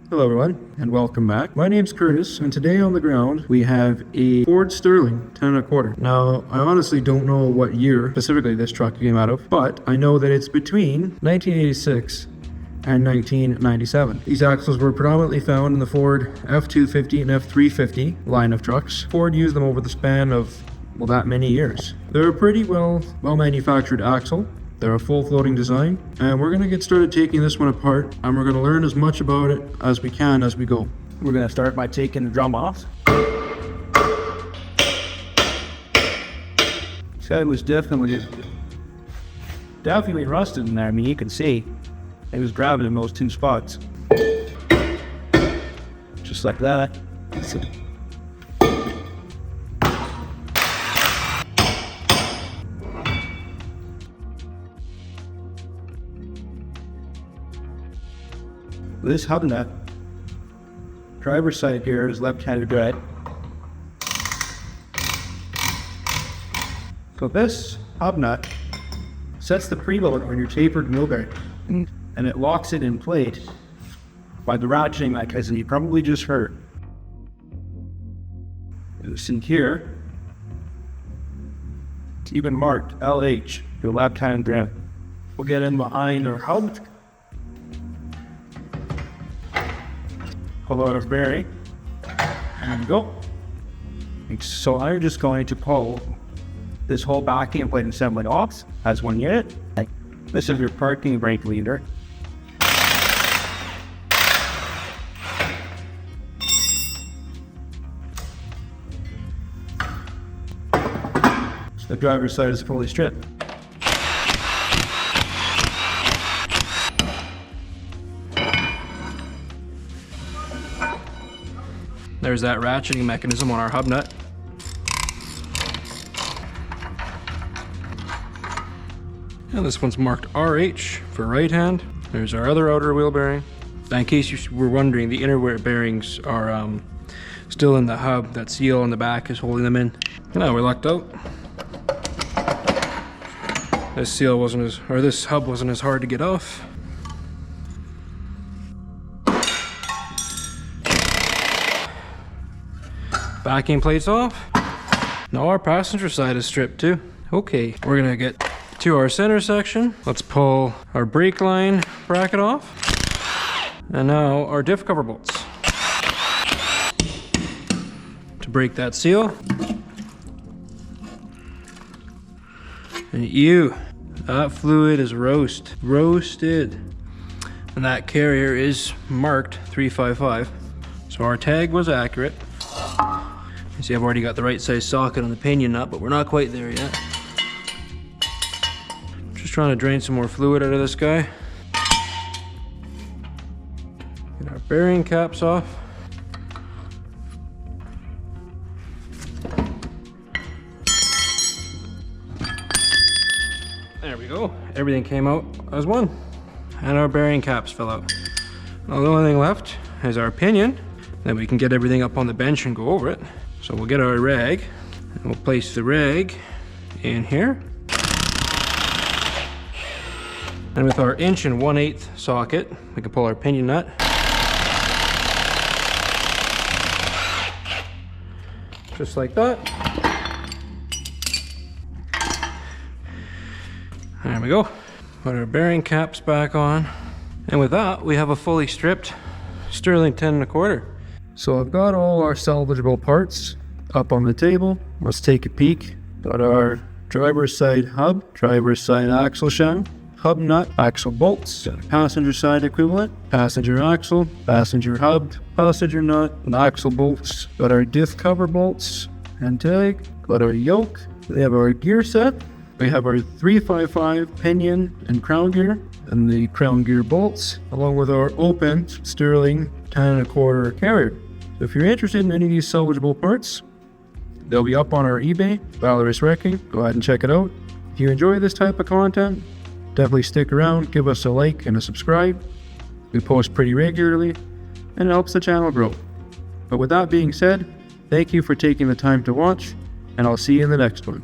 Hello everyone, and welcome back. My name's Curtis, and today on the ground we have a Ford Sterling 10 1/4. Now, I honestly don't know what year specifically this truck came out of, but I know that it's between 1986 and 1997. These axles were predominantly found in the Ford F250 and F350 line of trucks. Ford used them over the span of, well, that many years. They're a pretty well manufactured axle. They're a full floating design, and we're going to get started taking this one apart, and we're going to learn as much about it as we can as we go. We're going to start by taking the drum off. This guy was definitely rusted in there. I mean, you can see it was grabbing in those two spots. Just like that. This hub nut, driver's side here is left-handed drive. So this hub nut sets the preload on your tapered wheel bearing, and it locks it in place by the ratcheting mechanism you probably just heard. This in here, it's even marked LH, your left-hand drive. We'll get in behind our hub. Pull out our bearing, and go. So I'm just going to pull this whole backing plate assembly off as one unit. This is your parking brake leader. The driver's side is fully stripped. There's that ratcheting mechanism on our hub nut. And this one's marked RH for right hand. There's our other outer wheel bearing. In case you were wondering, the inner bearings are still in the hub. That seal on the back is holding them in. Now we're lucked out. This hub wasn't as hard to get off. Backing plates off. Now our passenger side is stripped too. Okay, we're gonna get to our center section. Let's pull our brake line bracket off. And now our diff cover bolts. To break that seal. And that fluid is roasted. And that carrier is marked 355. So our tag was accurate. You see, I've already got the right size socket on the pinion nut, but we're not quite there yet. Just trying to drain some more fluid out of this guy. Get our bearing caps off. There we go. Everything came out as one. And our bearing caps fell out. Now the only thing left is our pinion. Then we can get everything up on the bench and go over it. So we'll get our rag, and we'll place the rag in here. And with our 1 1/8" socket, we can pull our pinion nut. Just like that. There we go. Put our bearing caps back on. And with that, we have a fully stripped Sterling 10 1/4. So I've got all our salvageable parts up on the table. Let's take a peek. Got our driver's side hub, driver's side axle shaft, hub nut, axle bolts, passenger side equivalent, passenger axle, passenger hub, passenger nut, and axle bolts. Got our diff cover bolts and tag. Got our yoke. We have our gear set. We have our 355 pinion and crown gear, and the crown gear bolts, along with our open Sterling 10 1/4 carrier. So if you're interested in any of these salvageable parts, they'll be up on our eBay, Valorous Wrecking. Go ahead and check it out. If you enjoy this type of content, definitely stick around, give us a like and a subscribe. We post pretty regularly, and it helps the channel grow. But with that being said, thank you for taking the time to watch, and I'll see you in the next one.